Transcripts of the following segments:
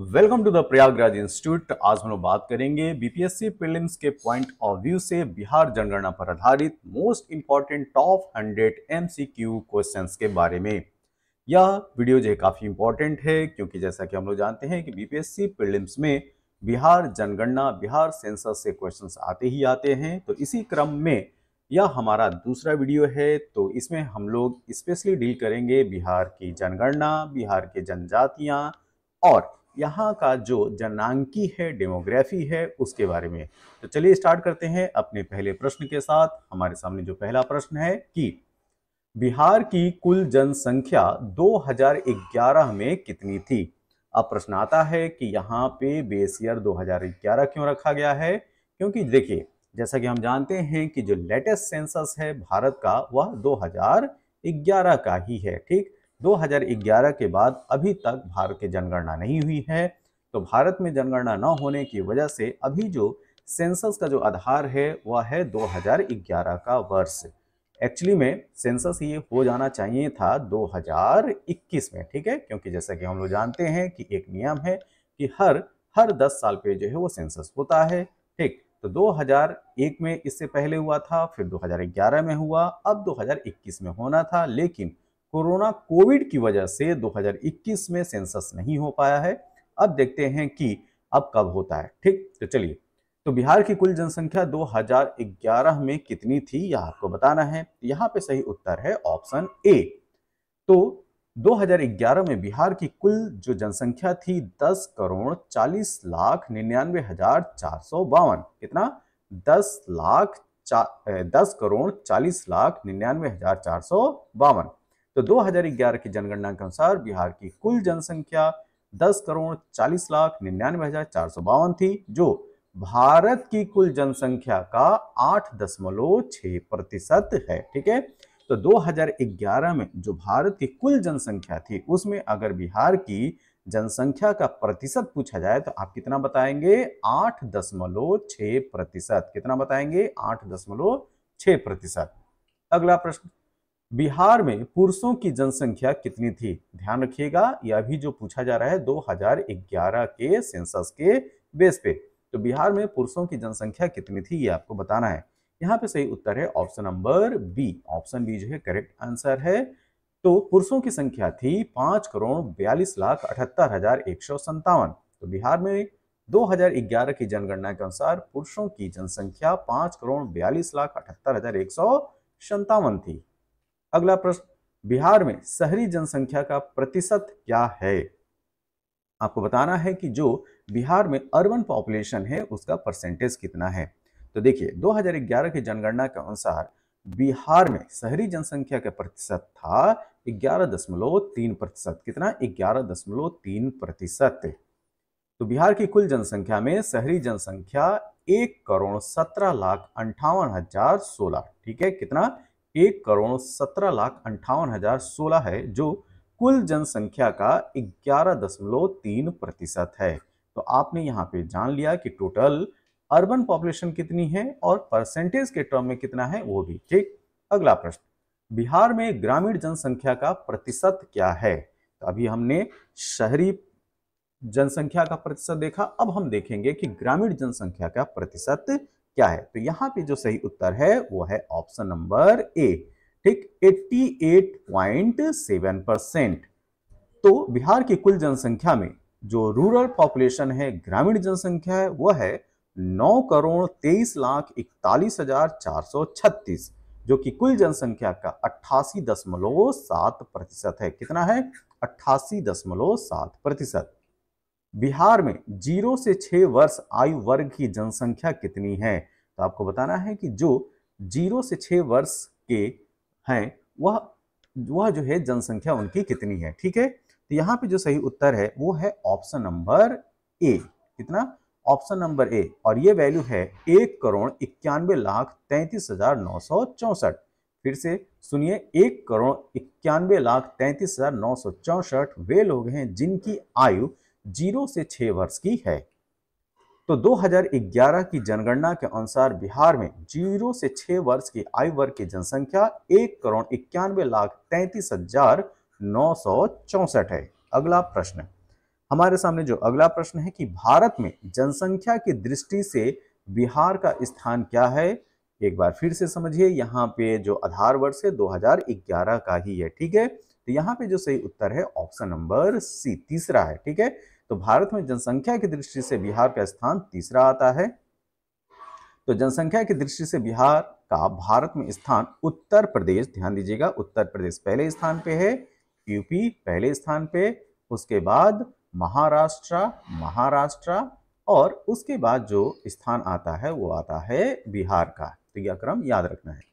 Welcome to the Prayagraj institute. आज हम लोग बात करेंगे बीपीएससी प्रीलिम्स के पॉइंट ऑफ व्यू से बिहार जनगणना पर आधारित most important top 100 MCQ questions के बारे में। यह वीडियो जो है काफी इंपॉर्टेंट है क्योंकि जैसा कि हम लोग जानते हैं कि बीपीएससी प्रीलिम्स में बिहार जनगणना बिहार सेंसस से क्वेश्चंस आते ही आते हैं। तो इसी क्रम में यह हमारा दूसरा वीडियो है। तो इसमें हम लोग स्पेशली डील करेंगे बिहार की जनगणना, बिहार के जनजातियां और यहाँ का जो जनांकी है, डेमोग्राफी है, उसके बारे में। तो चलिए स्टार्ट करते हैं अपने पहले प्रश्न के साथ। हमारे सामने जो पहला प्रश्न है कि बिहार की कुल जनसंख्या 2011 में कितनी थी। अब प्रश्न आता है कि यहाँ पे बेस ईयर 2011 क्यों रखा गया है, क्योंकि देखिए जैसा कि हम जानते हैं कि जो लेटेस्ट सेंसस है भारत का वह 2011 का ही है। ठीक, 2011 के बाद अभी तक भारत की जनगणना नहीं हुई है। तो भारत में जनगणना न होने की वजह से अभी जो सेंसस का जो आधार है वह है 2011 का वर्ष। एक्चुअली में सेंसस ये हो जाना चाहिए था 2021 में। ठीक है, क्योंकि जैसा कि हम लोग जानते हैं कि एक नियम है कि हर 10 साल पे जो है वो सेंसस होता है। ठीक, तो 2001 में इससे पहले हुआ था, फिर 2011 में हुआ, अब 2021 में होना था, लेकिन कोविड की वजह से 2021 में सेंसस नहीं हो पाया है। अब देखते हैं कि अब कब होता है। ठीक, तो चलिए, तो बिहार की कुल जनसंख्या 2011 में कितनी थी यह आपको बताना है। यहाँ पे सही उत्तर है ऑप्शन ए। तो 2011 में बिहार की कुल जो जनसंख्या थी 10,40,99,452। कितना? 10,40,99,452। तो 2011 की जनगणना के अनुसार बिहार की कुल जनसंख्या 10,40,99,452 थी, जो भारत की कुल जनसंख्या का 8.6% है। ठीक है, तो 2011 में जो भारत की कुल जनसंख्या थी उसमें अगर बिहार की जनसंख्या का प्रतिशत पूछा जाए तो आप कितना बताएंगे? 8.6%। कितना बताएंगे? 8.6%। अगला प्रश्न, बिहार में पुरुषों की जनसंख्या कितनी थी? ध्यान रखिएगा, यह भी जो पूछा जा रहा है 2011 के सेंसस के बेस पे। तो बिहार में पुरुषों की जनसंख्या कितनी थी ये आपको बताना है। यहाँ पे सही उत्तर है option number B. Option B जो है करेक्ट आंसर है। तो पुरुषों की संख्या थी 5,42,78,157। तो बिहार में 2011 की जनगणना के अनुसार पुरुषों की जनसंख्या 5,42,78,157 थी। अगला प्रश्न, बिहार में शहरी जनसंख्या का प्रतिशत क्या है? आपको बताना है कि जो बिहार में अर्बन पॉपुलेशन है उसका परसेंटेज कितना है। तो देखिए 2011 की जनगणना के अनुसार बिहार में शहरी जनसंख्या का प्रतिशत था 11.3%। कितना? 11.3%। तो बिहार की कुल जनसंख्या में शहरी जनसंख्या 1,17,58,016। ठीक है, कितना? 1,17,58,016 है, जो कुल जनसंख्या का 11.3% है। तो आपने यहाँ पे जान लिया कि टोटल अर्बन पॉपुलेशन कितनी है और परसेंटेज के टर्म में कितना है वो भी। ठीक, अगला प्रश्न, बिहार में ग्रामीण जनसंख्या का प्रतिशत क्या है? तो अभी हमने शहरी जनसंख्या का प्रतिशत देखा, अब हम देखेंगे कि ग्रामीण जनसंख्या का प्रतिशत क्या है। तो यहाँ पे जो सही उत्तर है वो है ऑप्शन नंबर ए। ठीक, 88.7%। तो बिहार की कुल जनसंख्या में जो रूरल पॉपुलेशन है, ग्रामीण जनसंख्या है, वह है 9,23,41,436, जो कि कुल जनसंख्या का 88.7% है। कितना है? 88.7%। बिहार में 0 से 6 वर्ष आयु वर्ग की जनसंख्या कितनी है? तो आपको बताना है कि जो 0 से 6 वर्ष के हैं वह जो है जनसंख्या उनकी कितनी है। ठीक है, तो यहाँ पे जो सही उत्तर है वो है ऑप्शन नंबर ए। कितना? ऑप्शन नंबर ए, और ये वैल्यू है 1,91,33,964। फिर से सुनिए, 1,91,33,964 वे लोग हैं जिनकी आयु 0 से 6 वर्ष की है। तो 2011 की जनगणना के अनुसार बिहार में 0 से 6 वर्ष की आयु वर्ग की जनसंख्या 1,91,33,964 है। अगला प्रश्न, हमारे सामने जो अगला प्रश्न है कि भारत में जनसंख्या की दृष्टि से बिहार का स्थान क्या है। एक बार फिर से समझिए, यहाँ पे जो आधार वर्ष है 2011 का ही है, ठीक है। तो यहाँ पे जो सही उत्तर है ऑप्शन नंबर सी, तीसरा है, ठीक है। तो भारत में जनसंख्या की दृष्टि से बिहार का स्थान तीसरा आता है। तो जनसंख्या की दृष्टि से बिहार का भारत में स्थान उत्तर प्रदेश, ध्यान दीजिएगा, उत्तर प्रदेश पहले स्थान पे है, यूपी पहले स्थान पे, उसके बाद महाराष्ट्र और उसके बाद जो स्थान आता है वो आता है बिहार का। तो यह क्रम याद रखना है।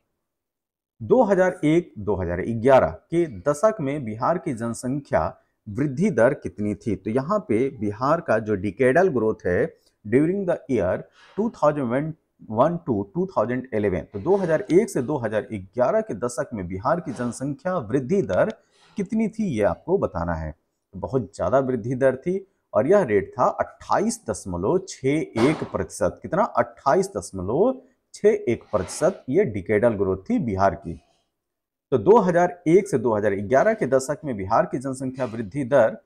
2001-2011 के दशक में बिहार की जनसंख्या वृद्धि दर कितनी थी। तो यहाँ पे बिहार का जो डिकेडल ग्रोथ है ड्यूरिंग द ईयर 2001 टू 2011, तो 2001 से 2011 के दशक में बिहार की जनसंख्या वृद्धि दर कितनी थी ये आपको बताना है। तो बहुत ज्यादा वृद्धि दर थी और यह रेट था 28.61%। कितना? 28.61% ये डिकेडल ग्रोथ थी बिहार की। तो 2001 से 2011 के दशक में बिहार की जनसंख्या वृद्धि दर,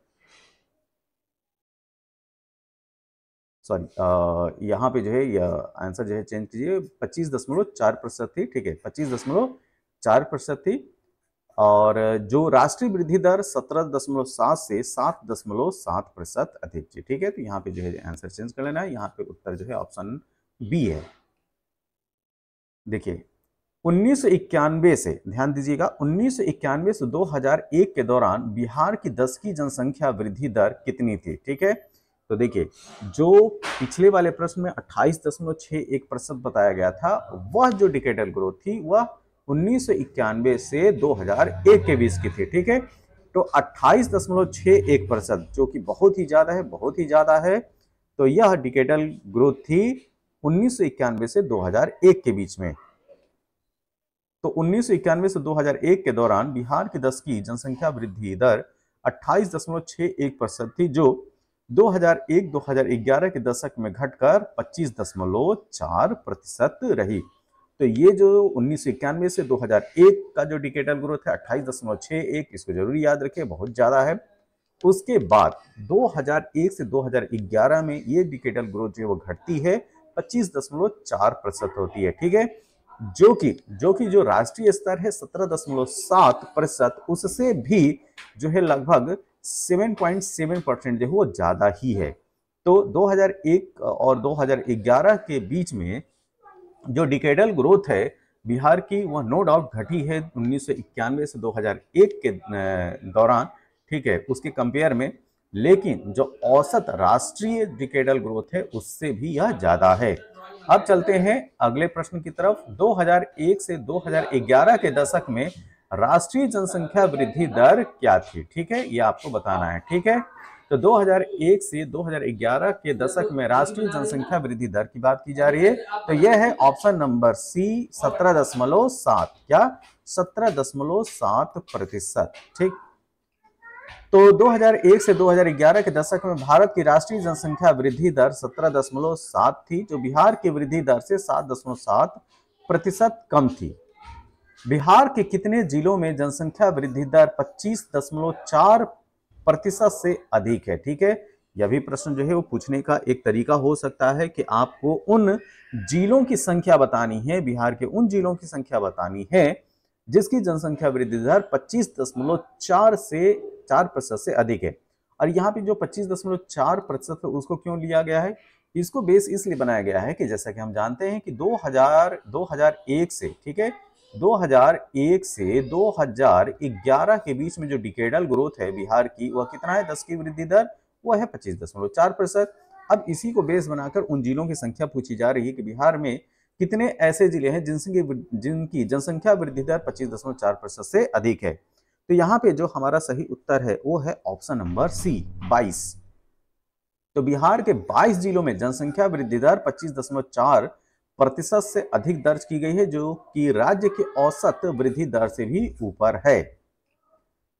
सॉरी यहाँ पे जो है यह आंसर जो है चेंज कीजिए, 25.4% थी, ठीक है, 25.4% थी। और जो राष्ट्रीय वृद्धि दर 17.7 से 7.7% अधिक थी, ठीक है। तो यहाँ पे जो है आंसर चेंज कर लेना है, यहाँ पे उत्तर जो है ऑप्शन बी है। देखिए 1991 से, ध्यान दीजिएगा, 1991 से 2001 के दौरान बिहार की 10 की जनसंख्या वृद्धि दर कितनी थी, ठीक है। तो देखिए जो पिछले वाले प्रश्न में 28.61% बताया गया था, वह जो डिकेडल ग्रोथ थी वह 1991 से 2001 के बीच की थी, ठीक है। तो 28.61% जो कि बहुत ही ज्यादा है, बहुत ही ज्यादा है। तो यह डिकेडल ग्रोथ थी 1991 से 2001 के बीच में। तो 1991 से 2001 के दौरान बिहार की 10 की जनसंख्या वृद्धि दर 28.61% थी, जो 2001-2011 के दशक में घटकर 25.4% रही। तो ये जो 1991 से 2001 का जो डिकेडल ग्रोथ है 28.61, इसको जरूर याद रखिए, बहुत ज्यादा है। उसके बाद 2001 से 2011 में ये डिकेडल ग्रोथ जो है वो घटती है, 25.4% होती है, ठीक है। जो कि जो राष्ट्रीय स्तर है 17.7%, उससे भी जो है लगभग 7.7% जो है वो ज्यादा ही है। तो 2001 और 2011 के बीच में जो डिकेडल ग्रोथ है बिहार की, वह नो डाउट घटी है 1991 से 2001 के दौरान, ठीक है, उसके कंपेयर में। लेकिन जो औसत राष्ट्रीय डिकेडल ग्रोथ है उससे भी यह ज्यादा है। अब चलते हैं अगले प्रश्न की तरफ। 2001 से 2011 के दशक में राष्ट्रीय जनसंख्या वृद्धि दर क्या थी, ठीक है, ये आपको बताना है, ठीक है। तो 2001 से 2011 के दशक में राष्ट्रीय जनसंख्या वृद्धि दर की बात की जा रही है। तो यह है ऑप्शन नंबर सी, 17.7। क्या? 17.7%, ठीक। तो 2001 से 2011 के दशक में भारत की राष्ट्रीय जनसंख्या वृद्धि दर 17.7 थी, जो बिहार की वृद्धि दर से 7.7% कम थी। बिहार के कितने जिलों में जनसंख्या वृद्धि दर 25.4% से अधिक है, ठीक है। यह भी प्रश्न जो है वो पूछने का एक तरीका हो सकता है कि आपको उन जिलों की संख्या बतानी है, बिहार के उन जिलों की संख्या बतानी है जिसकी जनसंख्या वृद्धि दर 25.4% से अधिक है। और यहाँ पे जो 25.4% है उसको क्यों लिया गया है? इसको बेस इसलिए बनाया गया है कि जैसा कि हम जानते हैं कि 2001 से, ठीक है, 2001 से 2011 के बीच में जो डिकेडल ग्रोथ है बिहार की, वह कितना है? 10 की वृद्धि दर वह है 25.4%। अब इसी को बेस बनाकर उन जिलों की संख्या पूछी जा रही है कि बिहार में कितने ऐसे जिले हैं जिनकी जनसंख्या वृद्धि दर 25.4% से अधिक है। तो यहाँ पे जो हमारा सही उत्तर है वो है ऑप्शन नंबर सी, 22। तो बिहार के 22 जिलों में जनसंख्या वृद्धि दर 25.4% से अधिक दर्ज की गई है, जो कि राज्य के औसत वृद्धि दर से भी ऊपर है।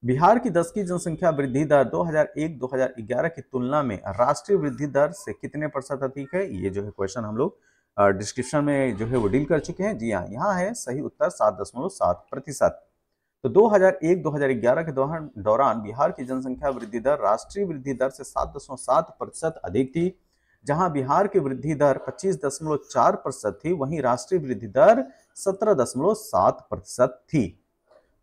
बिहार की 10 की जनसंख्या वृद्धि दर 2001-2011 की तुलना में राष्ट्रीय वृद्धि दर से कितने % अधिक है? ये जो है क्वेश्चन हम लोग डिस्क्रिप्शन में जो है वो डील कर चुके हैं। जी हाँ, यहाँ है सही उत्तर 7.7%। तो 2001-2011 के दौरान बिहार की जनसंख्या वृद्धि दर राष्ट्रीय वृद्धि दर से 7.7% अधिक थी। जहां बिहार की वृद्धि दर 25.4% थी, वहीं राष्ट्रीय वृद्धि दर 17.7% थी।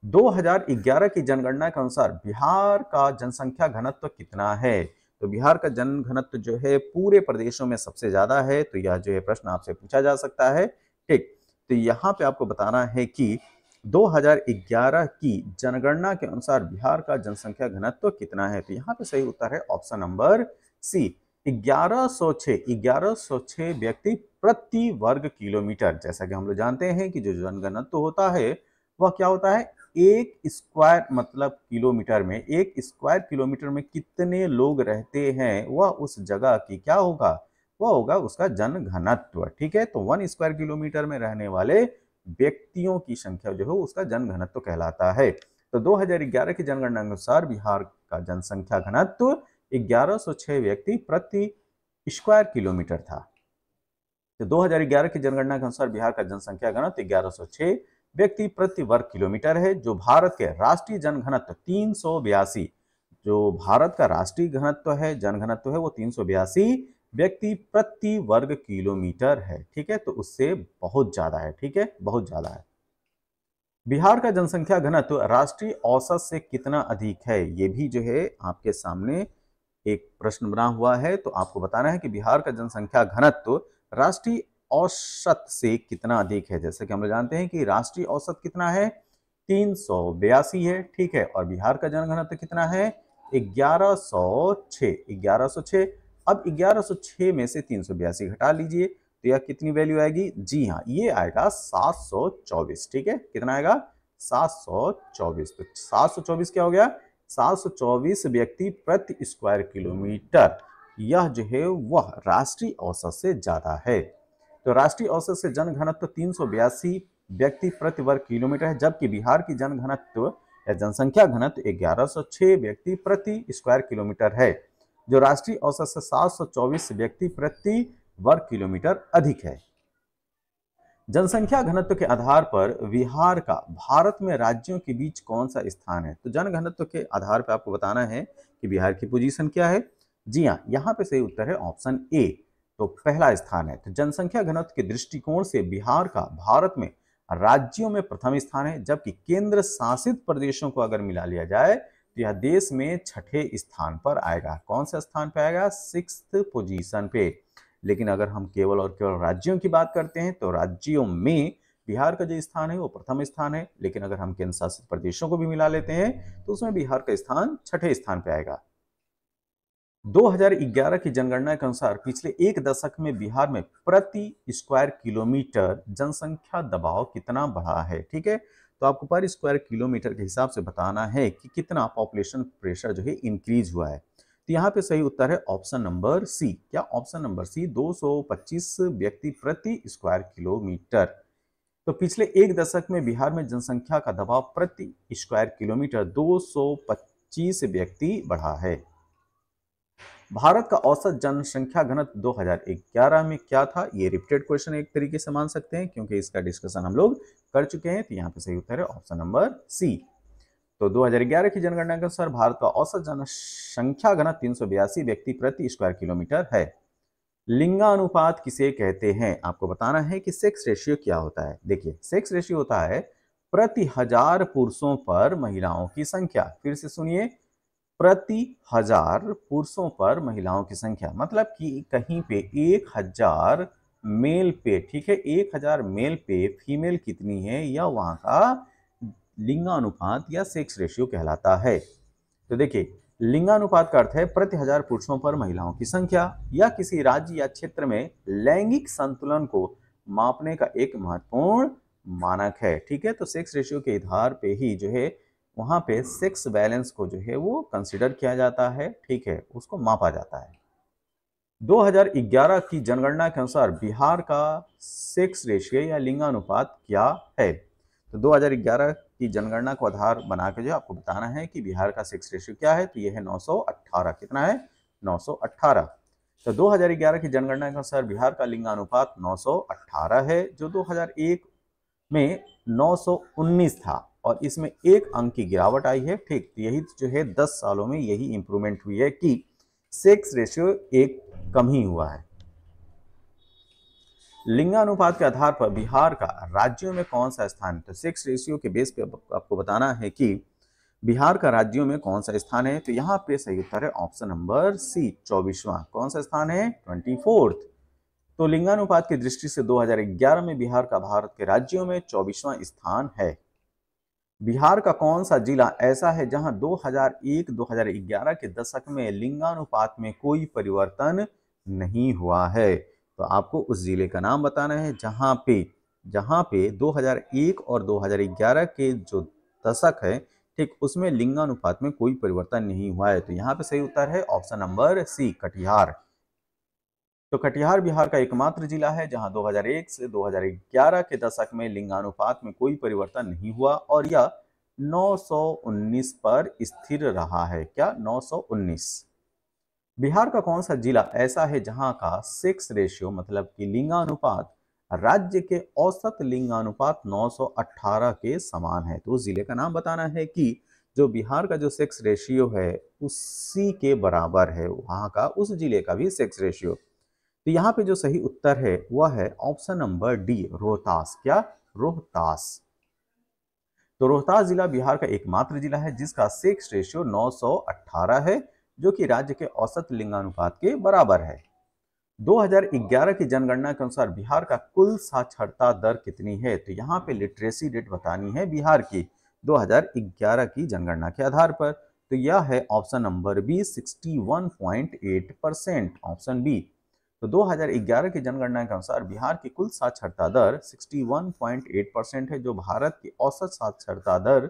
2011 की जनगणना के अनुसार बिहार का जनसंख्या घनत्व कितना है? तो बिहार का जन घनत्व जो है पूरे प्रदेशों में सबसे ज्यादा है। तो यह जो है प्रश्न आपसे पूछा जा सकता है। ठीक, तो यहाँ पे आपको बताना है कि 2011 की जनगणना के अनुसार बिहार का जनसंख्या घनत्व कितना है? तो यहाँ पे सही उत्तर है ऑप्शन नंबर सी, 1106 व्यक्ति प्रति वर्ग किलोमीटर। जैसा कि हम लोग जानते हैं कि जो जनघनत्व होता है वह क्या होता है, एक स्क्वायर मतलब किलोमीटर में, एक स्क्वायर किलोमीटर में कितने लोग रहते हैं वह उस जगह की क्या होगा, वह होगा उसका जन घनत्व। ठीक है, तो 1 स्क्वायर किलोमीटर में रहने वाले व्यक्तियों की संख्या जो है उसका जन घनत्व कहलाता है। तो 2011 की जनगणना के अनुसार बिहार का जनसंख्या घनत्व 1106 व्यक्ति प्रति स्क्वायर किलोमीटर था। तो 2011 की जनगणना के अनुसार बिहार का जनसंख्या घनत्व 1106 व्यक्ति प्रति वर्ग किलोमीटर है। जो भारत के राष्ट्रीय जनघनत्व 382, जो भारत का राष्ट्रीय घनत्व है, जनघनत्व है, वो 382 व्यक्ति प्रति वर्ग किलोमीटर है। ठीक है, तो उससे बहुत ज्यादा है। ठीक है, बहुत ज्यादा है। बिहार का जनसंख्या घनत्व राष्ट्रीय औसत से कितना अधिक है? ये भी जो है आपके सामने एक प्रश्न बना हुआ है। तो आपको बताना है कि बिहार का जनसंख्या घनत्व राष्ट्रीय औसत से कितना अधिक है। जैसे कि हम लोग जानते हैं कि राष्ट्रीय औसत कितना है, 382 है। ठीक है, और बिहार का जनघनत्व कितना है, 1106। अब 1106 में से 382 घटा लीजिए तो यह कितनी वैल्यू आएगी? जी हाँ, ये आएगा 724। ठीक है, कितना आएगा? 724। तो 724 क्या हो गया? 724 व्यक्ति प्रति स्क्वायर किलोमीटर। यह जो है वह राष्ट्रीय औसत से ज्यादा है। तो राष्ट्रीय औसत से जनघनत्व 382 व्यक्ति प्रति वर्ग किलोमीटर है, जबकि बिहार की जनघनत्व या जनसंख्या घनत्व 1106 व्यक्ति प्रति स्क्वायर किलोमीटर है, जो राष्ट्रीय औसत से 724 व्यक्ति प्रति वर्ग किलोमीटर अधिक है। जनसंख्या घनत्व के आधार पर बिहार का भारत में राज्यों के बीच कौन सा स्थान है? तो जनघनत्व के आधार पर आपको बताना है कि बिहार की पोजीशन क्या है। जी हाँ, यहाँ पे सही उत्तर है ऑप्शन ए, तो पहला स्थान है। तो जनसंख्या घनत्व के दृष्टिकोण से बिहार का भारत में राज्यों में प्रथम स्थान है, जबकि केंद्र शासित प्रदेशों को अगर मिला लिया जाए तो यह देश में छठे स्थान पर आएगा। कौन सा स्थान पे आएगा? 6th पोजीशन पे। लेकिन अगर हम केवल और केवल राज्यों की बात करते हैं तो राज्यों में बिहार का जो स्थान है वो प्रथम स्थान है। लेकिन अगर हम केंद्र शासित प्रदेशों को भी मिला लेते हैं तो उसमें बिहार का स्थान छठे स्थान पे आएगा। 2011 की जनगणना के अनुसार पिछले एक दशक में बिहार में प्रति स्क्वायर किलोमीटर जनसंख्या दबाव कितना बढ़ा है? ठीक है, तो आपको पर स्क्वायर किलोमीटर के हिसाब से बताना है कि कितना पॉपुलेशन प्रेशर जो है इंक्रीज हुआ है। तो यहाँ पे सही उत्तर है ऑप्शन नंबर सी। क्या? ऑप्शन नंबर सी, 225 व्यक्ति प्रति स्क्वायर किलोमीटर। तो पिछले एक दशक में बिहार में जनसंख्या का दबाव प्रति स्क्वायर किलोमीटर 225 व्यक्ति बढ़ा है। भारत का औसत जनसंख्या घनत्व 2011 में क्या था? ये रिपीटेड क्वेश्चन एक तरीके से मान सकते हैं क्योंकि इसका डिस्कशन हम लोग कर चुके हैं। तो यहाँ पे सही उत्तर है ऑप्शन नंबर सी। तो 2011 की जनगणना के अनुसार भारत का औसत जनसंख्या घनत्व 382 व्यक्ति प्रति स्क्वायर किलोमीटर है। लिंगानुपात किसे कहते हैं? आपको बताना है कि सेक्स रेशियो क्या होता है। देखिए, सेक्स रेशियो होता है प्रति 1000 पुरुषों पर महिलाओं की संख्या। फिर से सुनिए, प्रति 1000 पुरुषों पर महिलाओं की संख्या। मतलब कि कहीं पे 1000 मेल पे, ठीक है, 1000 मेल पे फीमेल कितनी है, या वहां का लिंगानुपात या सेक्स रेशियो कहलाता है। तो देखिए, लिंगानुपात का अर्थ है प्रति 1000 पुरुषों पर महिलाओं की संख्या, या किसी राज्य या क्षेत्र में लैंगिक संतुलन को मापने का एक महत्वपूर्ण मानक है। ठीक है, तो सेक्स रेशियो के आधार पे ही जो है वहां पे सेक्स बैलेंस को जो है वो कंसीडर किया जाता है। ठीक है, उसको मापा जाता है। 2011 की जनगणना के अनुसार बिहार का सेक्स रेशियो या लिंगानुपात क्या है? तो 2011 की जनगणना को आधार बना के जो आपको बताना है कि बिहार का सेक्स रेशियो क्या है। तो यह है 918। कितना है? 918। तो 2011 की जनगणना के अनुसार बिहार का लिंगानुपात 918 है, जो 2001 में 919 था। और इसमें 1 अंक की गिरावट आई है। ठीक, यही जो है 10 सालों में यही इंप्रूवमेंट हुई है कि सेक्स रेशियो 1 कम ही हुआ है। लिंगानुपात के आधार पर बिहार का राज्यों में कौन सा स्थान है? तो सेक्स रेशियो के बेस पे आपको बताना है कि बिहार का राज्यों में कौन सा स्थान है। तो यहाँ पे सही उत्तर है ऑप्शन नंबर सी, 24वां। कौन सा स्थान है? 24th। तो लिंगानुपात की दृष्टि से 2011 में बिहार का भारत के राज्यों में 24वां स्थान है। बिहार का कौन सा जिला ऐसा है जहां 2001-2011 के दशक में लिंगानुपात में कोई परिवर्तन नहीं हुआ है? तो आपको उस जिले का नाम बताना है जहां पे 2001 और 2011 के जो दशक है, ठीक, उसमें लिंगानुपात में कोई परिवर्तन नहीं हुआ है। तो यहाँ पे सही उत्तर है ऑप्शन नंबर सी, कटिहार। तो कटिहार बिहार का एकमात्र जिला है जहां 2001 से 2011 के दशक में लिंगानुपात में कोई परिवर्तन नहीं हुआ और यह 919 पर स्थिर रहा है। क्या? 919। बिहार का कौन सा जिला ऐसा है जहां का सेक्स रेशियो मतलब कि लिंगानुपात राज्य के औसत लिंगानुपात 918 के समान है? तो उस जिले का नाम बताना है कि जो बिहार का जो सेक्स रेशियो है उसी के बराबर है वहां का उस जिले का भी सेक्स रेशियो। तो यहाँ पे जो सही उत्तर है वह है ऑप्शन नंबर डी, रोहतास। क्या? रोहतास। तो रोहतास जिला बिहार का एकमात्र जिला है जिसका सेक्स रेशियो 918 है, जो कि राज्य के औसत लिंगानुपात के बराबर है। 2011 की जनगणना के अनुसार बिहार का कुल साक्षरता दर कितनी है? तो यहाँ पे लिटरेसी रेट बतानी है बिहार की 2011 की जनगणना के आधार पर। तो यह है option number B, 61.8%। Option B. तो 2011 की जनगणना के अनुसार बिहार की कुल साक्षरता दर 61.8% है, जो भारत की औसत साक्षरता दर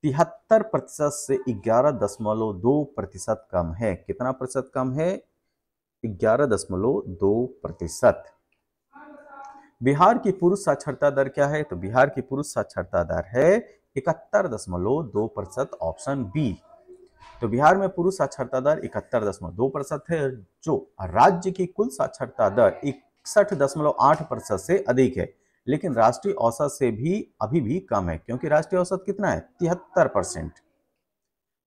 73% से 11.2% कम है। कितना प्रतिशत कम है? 11.2%। बिहार की पुरुष साक्षरता दर क्या है? तो बिहार की पुरुष साक्षरता दर है 71.2%। Option B. तो बिहार में पुरुष साक्षरता दर 71.2% है, जो राज्य की कुल साक्षरता दर 61.8% से अधिक है, लेकिन राष्ट्रीय औसत से भी अभी भी कम है, क्योंकि राष्ट्रीय औसत कितना है? 73%।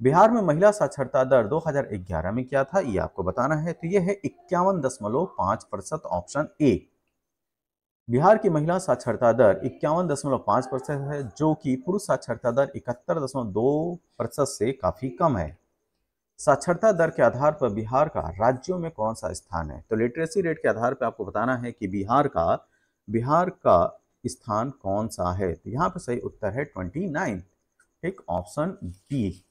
बिहार में महिला साक्षरता दर 2011 में क्या था, ये आपको बताना है। तो यह है 51.5%। Option A. बिहार की महिला साक्षरता दर 51.5% है, जो कि पुरुष साक्षरता दर 71.2% से काफी कम है। साक्षरता दर के आधार पर बिहार का राज्यों में कौन सा स्थान है? तो लिटरेसी रेट के आधार पर आपको बताना है कि बिहार का स्थान कौन सा है। तो यहाँ पर सही उत्तर है 29। ठीक, ऑप्शन बी।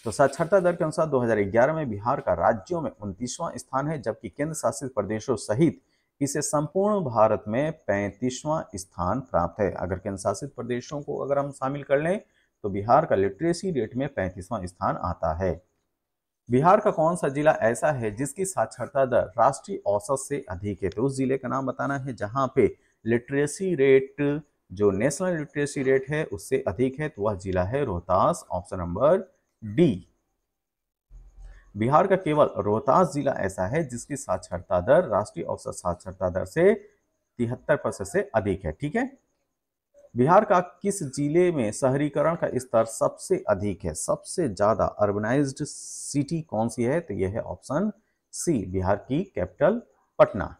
तो साक्षरता दर के अनुसार 2011 में बिहार का राज्यों में 29वां स्थान है, जबकि केंद्र शासित प्रदेशों सहित इसे संपूर्ण भारत में 35वां स्थान प्राप्त है। अगर केंद्र शासित प्रदेशों को अगर हम शामिल कर लें तो बिहार का लिटरेसी रेट में 35वां स्थान आता है। बिहार का कौन सा जिला ऐसा है जिसकी साक्षरता दर राष्ट्रीय औसत से अधिक है? तो उस जिले का नाम बताना है जहां पे लिटरेसी रेट जो नेशनल लिटरेसी रेट है उससे अधिक है, तो वह जिला है Rohtas. Option number D. Bihar का केवल रोहतास जिला ऐसा है जिसकी साक्षरता दर राष्ट्रीय औसत साक्षरता दर से 73% से अधिक है। ठीक है। बिहार का किस जिले में शहरीकरण का स्तर सबसे अधिक है? सबसे ज्यादा अर्बनाइज्ड सिटी कौन सी है? तो यह है ऑप्शन सी, बिहार की कैपिटल पटना।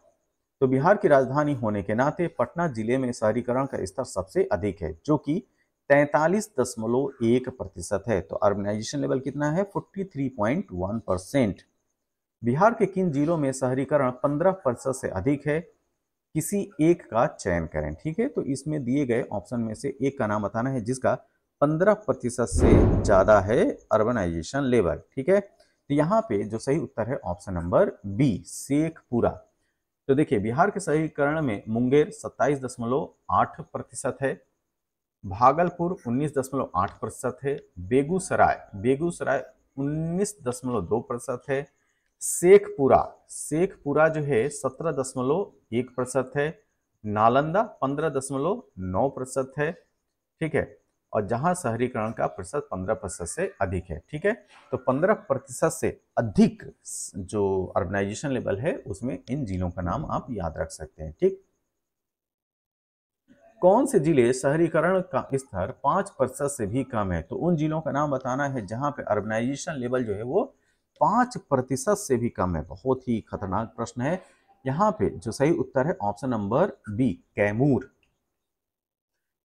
तो बिहार की राजधानी होने के नाते पटना जिले में शहरीकरण का स्तर सबसे अधिक है, जो कि 43.1% है। तो अर्बनाइजेशन लेवल कितना है? 43.1%। बिहार के किन जिलों में शहरीकरण 15% से अधिक है? किसी एक का चयन करें। ठीक है, तो इसमें दिए गए ऑप्शन में से एक का नाम बताना है जिसका 15% से ज्यादा है अर्बनाइजेशन लेवल। ठीक है, तो यहाँ पे जो सही उत्तर है ऑप्शन नंबर बी, शेखपुरा। तो देखिए बिहार के शहरीकरण में मुंगेर 27.8% है, भागलपुर 19.8% है, बेगूसराय 19.2% है, शेखपुरा जो है 17.1% है, नालंदा 15.9% है। ठीक है, और जहां शहरीकरण का प्रतिशत 15% से अधिक है। ठीक है, तो 15% से अधिक जो अर्बनाइजेशन लेवल है उसमें इन जिलों का नाम आप याद रख सकते हैं। ठीक, कौन से जिले शहरीकरण का स्तर 5% से भी कम है? तो उन जिलों का नाम बताना है जहां पे अर्बनाइजेशन लेवल जो है वो 5% से भी कम है। बहुत ही खतरनाक प्रश्न है। यहाँ पे जो सही उत्तर है option number B, Kaimur.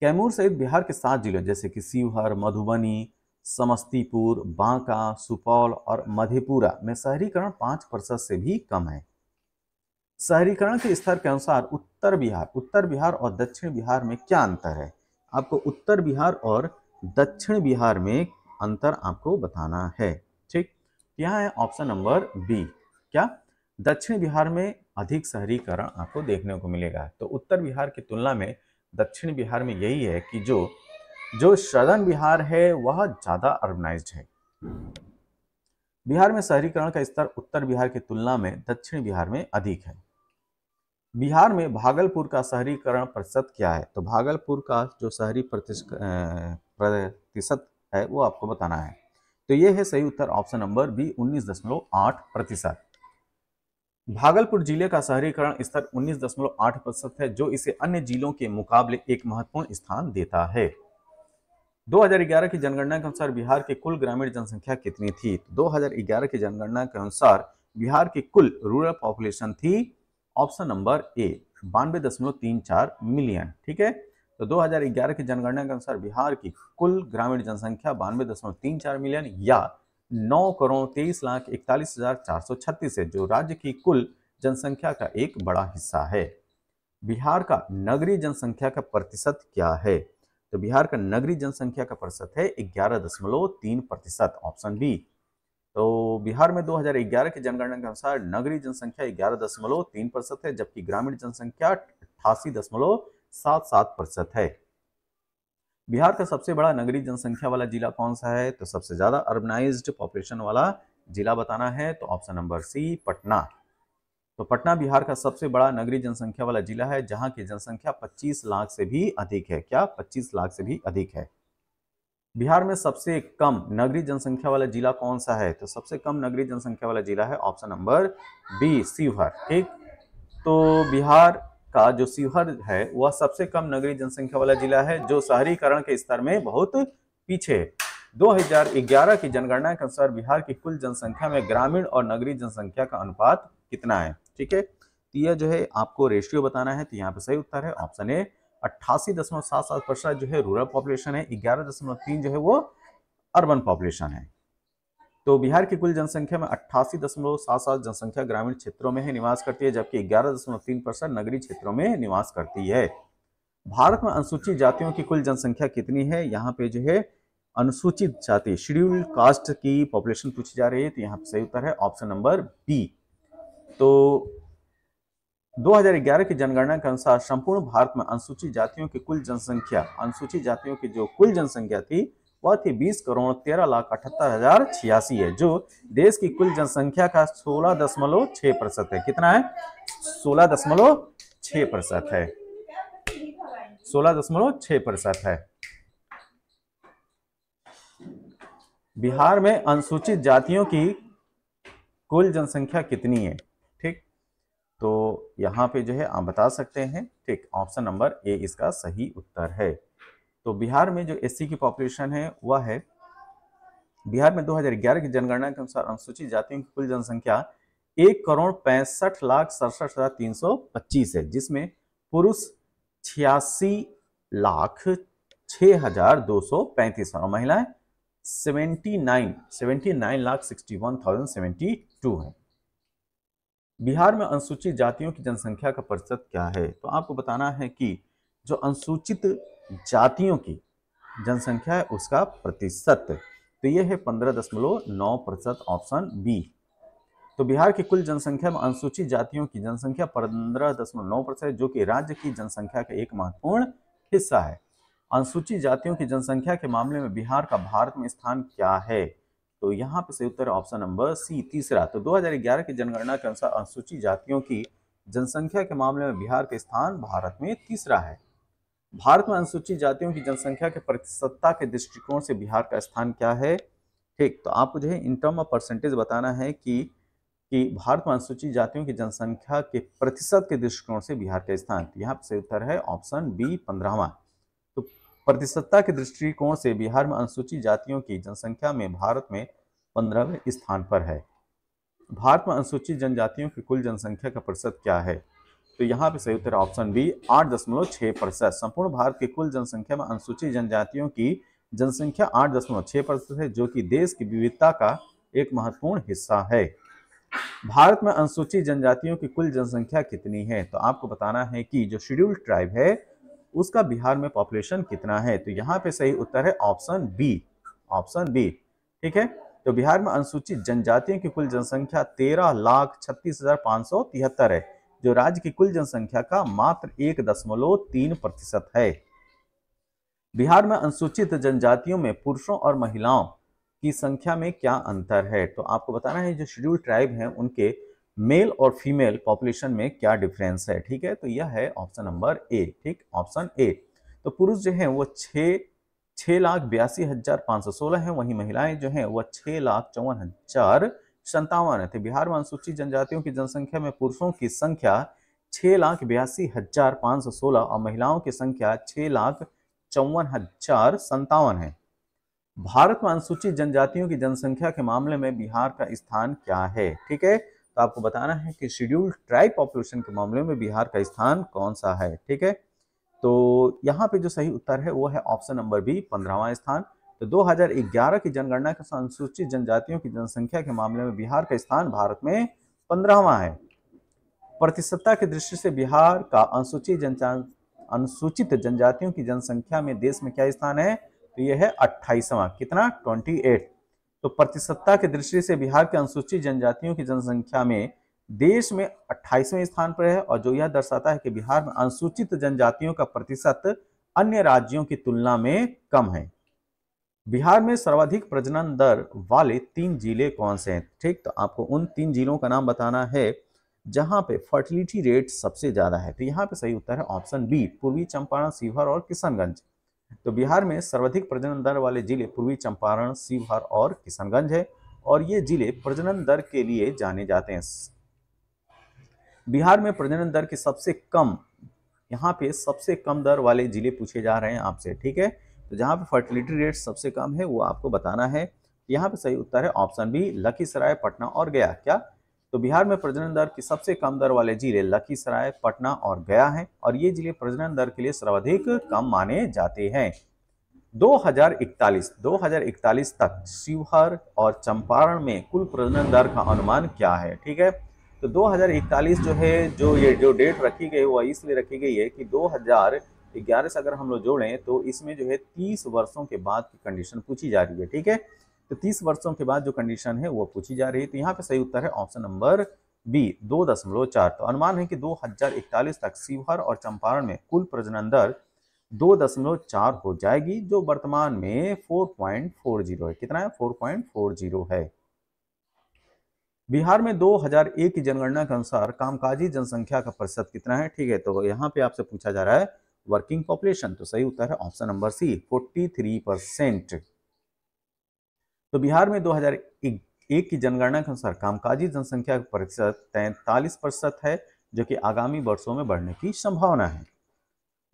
Kaimur सहित बिहार के 7 जिले जैसे कि शिवहर, मधुबनी, समस्तीपुर, बांका, सुपौल और मधेपुरा में शहरीकरण 5% से भी कम है। शहरीकरण के स्तर के अनुसार उत्तर बिहार और दक्षिण बिहार में क्या अंतर है? आपको उत्तर बिहार और दक्षिण बिहार में अंतर आपको बताना है। ठीक, यहाँ है ऑप्शन नंबर बी, क्या दक्षिण बिहार में अधिक शहरीकरण आपको देखने को मिलेगा। तो उत्तर बिहार की तुलना में दक्षिण बिहार में यही है कि जो जो सदर्न बिहार है वह ज्यादा अर्बनाइज्ड है। बिहार में शहरीकरण का स्तर उत्तर बिहार की तुलना में दक्षिण बिहार में अधिक है। बिहार में भागलपुर का शहरीकरण प्रतिशत क्या है? तो भागलपुर का जो शहरी प्रतिशत है वो आपको बताना है। तो ये है सही उत्तर ऑप्शन नंबर बी, 19.8%। भागलपुर जिले का शहरीकरण स्तर 19.8% है, जो इसे अन्य जिलों के मुकाबले एक महत्वपूर्ण स्थान देता है। 2011 की जनगणना के अनुसार बिहार की कुल ग्रामीण जनसंख्या कितनी थी? 2011 की जनगणना के अनुसार बिहार की कुल रूरल पॉपुलेशन थी ऑप्शन नंबर ए, 92.34 मिलियन। ठीक है, तो 2011 की जनगणना के अनुसार बिहार की कुल ग्रामीण जनसंख्या 92.34 मिलियन या 9,23,41,436 है, जो राज्य की कुल जनसंख्या का एक बड़ा हिस्सा है। बिहार का नगरीय जनसंख्या का प्रतिशत क्या है? तो बिहार का नगरीय जनसंख्या का प्रतिशत है 11.3%, ऑप्शन बी। तो बिहार में 2011 की जनगणना के अनुसार नगरीय जनसंख्या 11.3% है, जबकि ग्रामीण जनसंख्या 88.77% है। बिहार का सबसे बड़ा नगरीय जनसंख्या वाला जिला कौन सा है? तो सबसे ज्यादा अर्बनाइज्ड पॉपुलेशन वाला जिला बताना है, तो ऑप्शन नंबर सी, पटना। तो पटना बिहार का सबसे बड़ा नगरीय जनसंख्या वाला जिला है, जहां की जनसंख्या 25 लाख से भी अधिक है। क्या 25 लाख से भी अधिक है? बिहार में सबसे कम नगरीय जनसंख्या वाला जिला कौन सा है? तो सबसे कम नगरीय जनसंख्या वाला जिला है ऑप्शन नंबर बी, शिवहर। ठीक, तो बिहार का जो शिवहर है वह सबसे कम नगरीय जनसंख्या वाला जिला है, जो शहरीकरण के स्तर में बहुत पीछे है। 2011 की जनगणना के अनुसार बिहार की कुल जनसंख्या में ग्रामीण और नगरीय जनसंख्या का अनुपात कितना है? ठीक है, तो यह जो है आपको रेशियो बताना है। तो यहाँ पे सही उत्तर है ऑप्शन ए, 88.77% जो है रूरल पॉपुलेशन है, 11.3 जो है वो अर्बन पॉपुलेशन है। तो बिहार की कुल जनसंख्या में 88.77 जनसंख्या ग्रामीण क्षेत्रों में ही निवास करती है, जबकि 11.3% नगरीय क्षेत्रों में निवास करती है। भारत में अनुसूचित जातियों की कुल जनसंख्या कितनी है? यहाँ पे जो है अनुसूचित जाति, शेड्यूल्ड कास्ट की पॉपुलेशन पूछी जा रही है, तो यहाँ पे सही उत्तर है ऑप्शन नंबर बी। तो 2011 की जनगणना के अनुसार संपूर्ण भारत में अनुसूचित जातियों की कुल जनसंख्या थी वह थी 20,13,78,086 है, जो देश की कुल जनसंख्या का 16.6% है। कितना है? 16.6% है। 16.6% है। बिहार में अनुसूचित जातियों की कुल जनसंख्या कितनी है? ठीक, तो यहाँ पे जो है आप बता सकते हैं। ठीक, ऑप्शन नंबर ए इसका सही उत्तर है। तो बिहार में जो एससी की पॉपुलेशन है वह है, बिहार में 2011 की जनगणना के अनुसार अनुसूचित जातियों की कुल जनसंख्या 1,65,67,325 है, जिसमें पुरुष 86,06,235 और महिलाएं 79,61,072 है। बिहार में अनुसूचित जातियों की जनसंख्या का प्रतिशत क्या है? तो आपको बताना है कि जो अनुसूचित जातियों की जनसंख्या है उसका प्रतिशत, तो यह है 15.9%, ऑप्शन बी। तो बिहार की कुल जनसंख्या में अनुसूचित जातियों की जनसंख्या 15.9%, जो कि राज्य की जनसंख्या का एक महत्वपूर्ण हिस्सा है। अनुसूचित जातियों की जनसंख्या के मामले में बिहार का भारत में स्थान क्या है? तो यहाँ पे सही उत्तर ऑप्शन नंबर सी, तीसरा। तो 2011 की जनगणना के अनुसार अनुसूचित जातियों की जनसंख्या के मामले में बिहार का स्थान भारत में तीसरा है। भारत में अनुसूचित जातियों की जनसंख्या के प्रतिशतता के दृष्टिकोण से बिहार का स्थान क्या है? ठीक, तो आपको जो है इन टर्म ऑफ परसेंटेज बताना है कि कि भारत में अनुसूचित जातियों की जनसंख्या के प्रतिशत के दृष्टिकोण से बिहार का स्थान, तो यहाँ पे सही उत्तर है ऑप्शन बी 15वां। तो प्रतिशतता के दृष्टिकोण से बिहार में अनुसूचित जातियों की जनसंख्या में भारत में 15वें स्थान पर है। भारत में अनुसूचित जनजातियों की कुल जनसंख्या का प्रतिशत क्या है? तो यहाँ पे सही उत्तर ऑप्शन बी 8.6%। संपूर्ण भारत की कुल जनसंख्या में अनुसूचित जनजातियों की जनसंख्या 8.6% है, जो कि देश की विविधता का एक महत्वपूर्ण हिस्सा है। भारत में अनुसूचित जनजातियों की कुल जनसंख्या कितनी है? तो आपको बताना है कि जो शेड्यूल्ड ट्राइब है उसका बिहार में पॉपुलेशन कितना है। तो यहाँ पे सही उत्तर है ऑप्शन बी, ऑप्शन बी। ठीक है, तो बिहार में अनुसूचित जनजातियों की कुल जनसंख्या 13,36,573 है, जो राज्य की कुल जनसंख्या का मात्र 1.3% है। बिहार में अनुसूचित जनजातियों में पुरुषों और महिलाओं की संख्या में क्या अंतर है? तो आपको बताना है जो शेड्यूल ट्राइब हैं उनके मेल और फीमेल पॉपुलेशन में क्या डिफरेंस है। ठीक है, तो यह है ऑप्शन नंबर ए। ठीक, ऑप्शन ए। तो पुरुष जो है वो 6,82,516 है, वहीं महिलाएं जो हैं वह 6,54,057 है। तो बिहार में अनुसूचित जनजातियों की जनसंख्या में पुरुषों की संख्या 6,82,516 और महिलाओं की संख्या 6,54,057 है। भारत में अनुसूचित जनजातियों की जनसंख्या के मामले में बिहार का स्थान क्या है? ठीक है, तो आपको बताना है कि शेड्यूल्ड ट्राइब पॉपुलेशन के मामले में बिहार का स्थान कौन सा है। ठीक है, तो यहाँ पे जो सही उत्तर है वो है ऑप्शन नंबर बी 15वां स्थान। तो 2011 की जनगणना के अनुसूचित जनजातियों की जनसंख्या के मामले में बिहार का स्थान भारत में 15वां है। प्रतिशतता की दृष्टि से बिहार का अनुसूचित जनजातियों की जनसंख्या में देश में क्या स्थान है? तो यह है 28वां। कितना? 28। तो प्रतिशतता की दृष्टि से बिहार के अनुसूचित जनजातियों की जनसंख्या में देश में 28वें स्थान पर है, और जो यह दर्शाता है कि बिहार में अनुसूचित जनजातियों का प्रतिशत अन्य राज्यों की तुलना में कम है। बिहार में सर्वाधिक प्रजनन दर वाले 3 जिले कौन से हैं? ठीक, तो आपको उन 3 जिलों का नाम बताना है जहां पे फर्टिलिटी रेट सबसे ज्यादा है। तो यहाँ पे सही उत्तर है ऑप्शन बी, पूर्वी चंपारण, शिवहर और किशनगंज। तो बिहार में सर्वाधिक प्रजनन दर वाले जिले पूर्वी चंपारण, शिवहर और किशनगंज है, और ये जिले प्रजनन दर के लिए जाने जाते हैं। बिहार में प्रजनन दर की सबसे कम, यहाँ पे सबसे कम दर वाले जिले पूछे जा रहे हैं आपसे। ठीक है, तो जहाँ पे फर्टिलिटी रेट सबसे कम है वो आपको बताना है। यहाँ पे सही उत्तर है ऑप्शन बी, लखीसराय, पटना और गया। क्या? तो बिहार में प्रजनन दर की सबसे कम दर वाले जिले लखीसराय, पटना और गया हैं, और ये जिले प्रजनन दर के लिए सर्वाधिक कम माने जाते हैं। 2041 तक शिवहर और चंपारण में कुल प्रजनन दर का अनुमान क्या है? ठीक है, तो 2041 जो है, जो डेट रखी गई वो इसलिए रखी गई है कि 2011 से अगर हम लोग जोड़ें तो इसमें जो है 30 वर्षों के बाद की कंडीशन पूछी जा रही है। ठीक है, तो 30 वर्षों के बाद जो कंडीशन है वो पूछी जा रही है। तो यहाँ पे सही उत्तर है ऑप्शन नंबर बी 2.4। तो अनुमान है कि 2041 तक शिवहर और चंपारण में कुल प्रजनन दर 2.4 हो जाएगी, जो वर्तमान में 4.40 है। कितना है? 4.40 है। बिहार में 2001 की जनगणना के अनुसार कामकाजी जनसंख्या का प्रतिशत कितना है? ठीक है, तो यहाँ पे आपसे पूछा जा रहा है वर्किंग पॉपुलेशन। तो सही उत्तर है ऑप्शन नंबर सी 43%। तो बिहार में 2001 की जनगणना के अनुसार कामकाजी जनसंख्या का प्रतिशत 43% है, जो कि आगामी वर्षों में बढ़ने की संभावना है।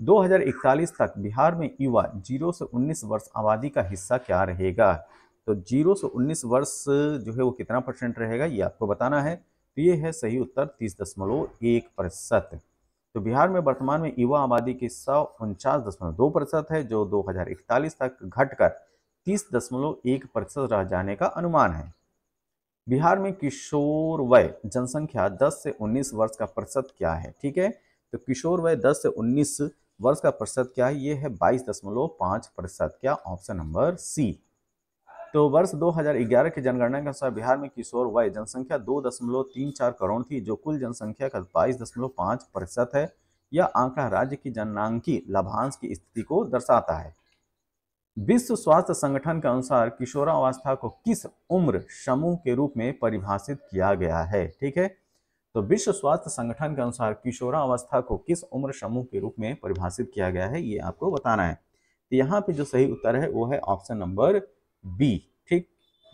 2041 तक बिहार में युवा 0 से 19 वर्ष आबादी का हिस्सा क्या रहेगा? तो 0 से 19 वर्ष जो है वो कितना परसेंट रहेगा ये आपको बताना है। तो ये है सही उत्तर 30.1%। तो बिहार में वर्तमान में युवा आबादी की 149.2% है, जो 2041 तक घटकर 30.1% रह जाने का अनुमान है। बिहार में किशोर वय जनसंख्या 10 से 19 वर्ष का प्रतिशत क्या है? ठीक है, तो किशोर वय 10 से 19 वर्ष का प्रतिशत क्या है? ये है 22.5%। क्या? Option number C. तो वर्ष 2011 की जनगणना के अनुसार बिहार में किशोर वय जनसंख्या 2.34 करोड़ थी, जो कुल जनसंख्या का 22.5% है। यह आंकड़ा राज्य की जननांकी लाभांश की स्थिति को दर्शाता है। विश्व स्वास्थ्य संगठन के अनुसार किशोरावस्था को किस उम्र समूह के रूप में परिभाषित किया गया है? ठीक है, तो विश्व स्वास्थ्य संगठन के अनुसार किशोरावस्था को किस उम्र समूह के रूप में परिभाषित किया गया है ये आपको बताना है। तो यहाँ पे जो सही उत्तर है वो है ऑप्शन नंबर बी। ठीक,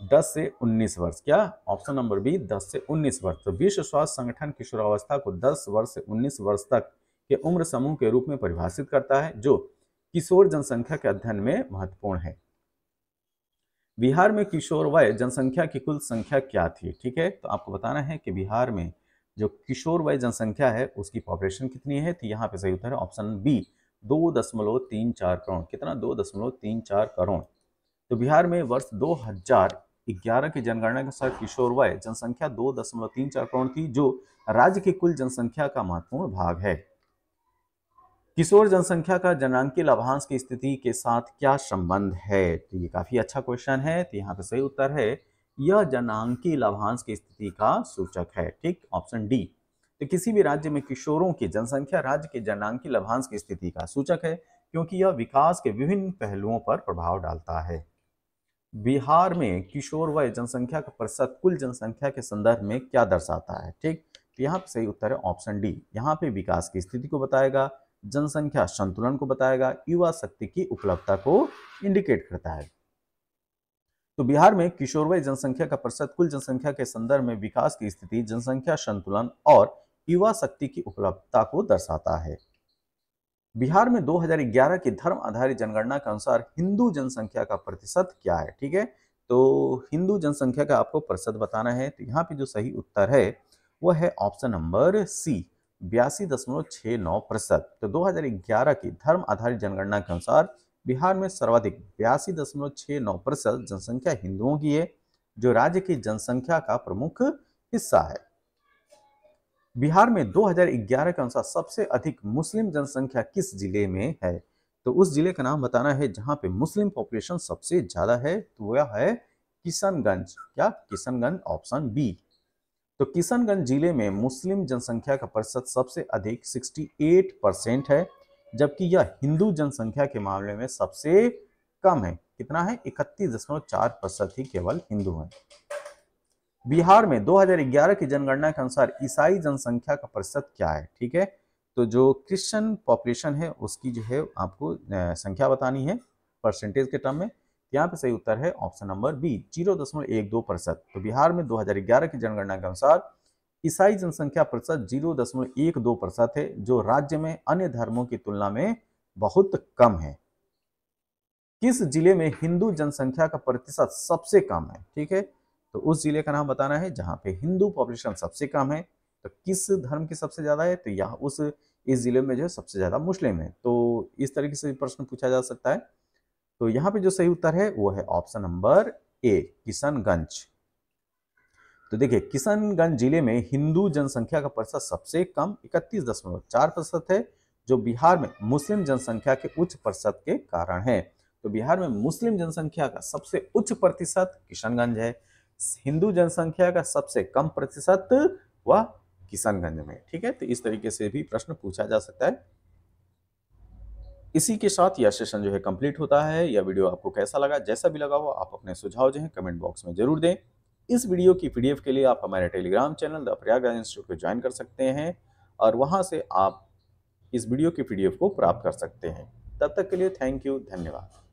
10 से 19 वर्ष। क्या? ऑप्शन नंबर बी 10 से 19 वर्ष। तो विश्व स्वास्थ्य संगठन किशोरावस्था को 10 वर्ष से 19 वर्ष तक के उम्र समूह के रूप में परिभाषित करता है, जो किशोर जनसंख्या के अध्ययन में महत्वपूर्ण है। बिहार में किशोर वय जनसंख्या की कुल संख्या क्या थी? ठीक है, तो आपको बताना है कि बिहार में जो किशोर वय जनसंख्या है उसकी पॉपुलेशन कितनी है। तो यहाँ पे सही उत्तर है ऑप्शन बी 2.34 करोड़। कितना? 2.34 करोड़। तो बिहार में वर्ष 2011 की जनगणना के अनुसार किशोर वय जनसंख्या 2.34 करोड़ थी, जो राज्य की कुल जनसंख्या का महत्वपूर्ण भाग है। किशोर जनसंख्या का जनांकीय लाभांश की स्थिति के साथ क्या संबंध है? तो ये काफी अच्छा क्वेश्चन है। तो यहाँ पे सही उत्तर है, यह जनांकीय लाभांश की स्थिति का सूचक है। ठीक, ऑप्शन डी। तो किसी भी राज्य में किशोरों की जनसंख्या राज्य के जनांकीय लाभांश की स्थिति का सूचक है, क्योंकि यह विकास के विभिन्न पहलुओं पर प्रभाव डालता है। बिहार में किशोर वय जनसंख्या का प्रतिशत कुल जनसंख्या के संदर्भ में क्या दर्शाता है? ठीक, तो यहाँ पे सही उत्तर है ऑप्शन डी। यहाँ पे विकास की स्थिति को बताएगा, जनसंख्या संतुलन को बताएगा, युवा शक्ति की उपलब्धता को इंडिकेट करता है। तो बिहार में किशोर वय जनसंख्या का प्रतिशत कुल जनसंख्या के संदर्भ में विकास की स्थिति, जनसंख्या संतुलन और युवा शक्ति की उपलब्धता को दर्शाता है। बिहार में 2011 की धर्म आधारित जनगणना के अनुसार हिंदू जनसंख्या का प्रतिशत क्या है? ठीक है, तो हिंदू जनसंख्या का आपको प्रतिशत बताना है। तो यहाँ पे जो सही उत्तर है वो है ऑप्शन नंबर सी 82.69%। तो 2011 की धर्म आधारित जनगणना के अनुसार बिहार में सर्वाधिक 82.69% जनसंख्या हिंदुओं की है, जो राज्य की जनसंख्या का प्रमुख हिस्सा है। बिहार में 2011 के अनुसार सबसे अधिक मुस्लिम जनसंख्या किस जिले में है? तो उस जिले का नाम बताना है जहां पे मुस्लिम पॉपुलेशन सबसे ज्यादा है। तो वह है किशनगंज। क्या? Kishanganj, option B. तो किशनगंज जिले में मुस्लिम जनसंख्या का प्रतिशत सबसे अधिक 68% है, जबकि यह हिंदू जनसंख्या के मामले में सबसे कम है। कितना है? 31.4% ही केवल हिंदू हैं। बिहार में 2011 की जनगणना के अनुसार ईसाई जनसंख्या का प्रतिशत क्या है? ठीक है, तो जो क्रिश्चियन पॉपुलेशन है उसकी जो है आपको संख्या बतानी है परसेंटेज के टर्म में। यहाँ पे सही उत्तर है ऑप्शन नंबर बी 0.12%। तो बिहार में 2011 की जनगणना के अनुसार ईसाई जनसंख्या प्रतिशत 0.12% है, जो राज्य में अन्य धर्मों की तुलना में बहुत कम है। किस जिले में हिंदू जनसंख्या का प्रतिशत सबसे कम है? ठीक है, तो उस जिले का नाम बताना है जहां पे हिंदू पॉपुलेशन सबसे कम है। तो किस धर्म की सबसे ज्यादा है? तो यहाँ इस जिले में जो है सबसे ज्यादा मुस्लिम है। तो इस तरीके से प्रश्न पूछा जा सकता है। तो यहाँ पे जो सही उत्तर है वो है ऑप्शन नंबर ए किशनगंज। तो देखिए, किशनगंज जिले में हिंदू जनसंख्या का प्रतिशत सबसे कम 31.4% है, जो बिहार में मुस्लिम जनसंख्या के उच्च प्रतिशत के कारण है। तो बिहार में मुस्लिम जनसंख्या का सबसे उच्च प्रतिशत किशनगंज है, हिंदू जनसंख्या का सबसे कम प्रतिशत वह किशनगंज में। ठीक है, तो इस तरीके से भी प्रश्न पूछा जा सकता है। इसी के साथ यह सेशन जो है कंप्लीट होता है। यह वीडियो आपको कैसा लगा? जैसा भी लगा हो आप अपने सुझाव जो है कमेंट बॉक्स में जरूर दें। इस वीडियो की पीडीएफ के लिए आप हमारे Telegram channel the Prayagraj institute को ज्वाइन कर सकते हैं और वहां से आप इस वीडियो की पीडीएफ को प्राप्त कर सकते हैं। तब तक के लिए थैंक यू, धन्यवाद।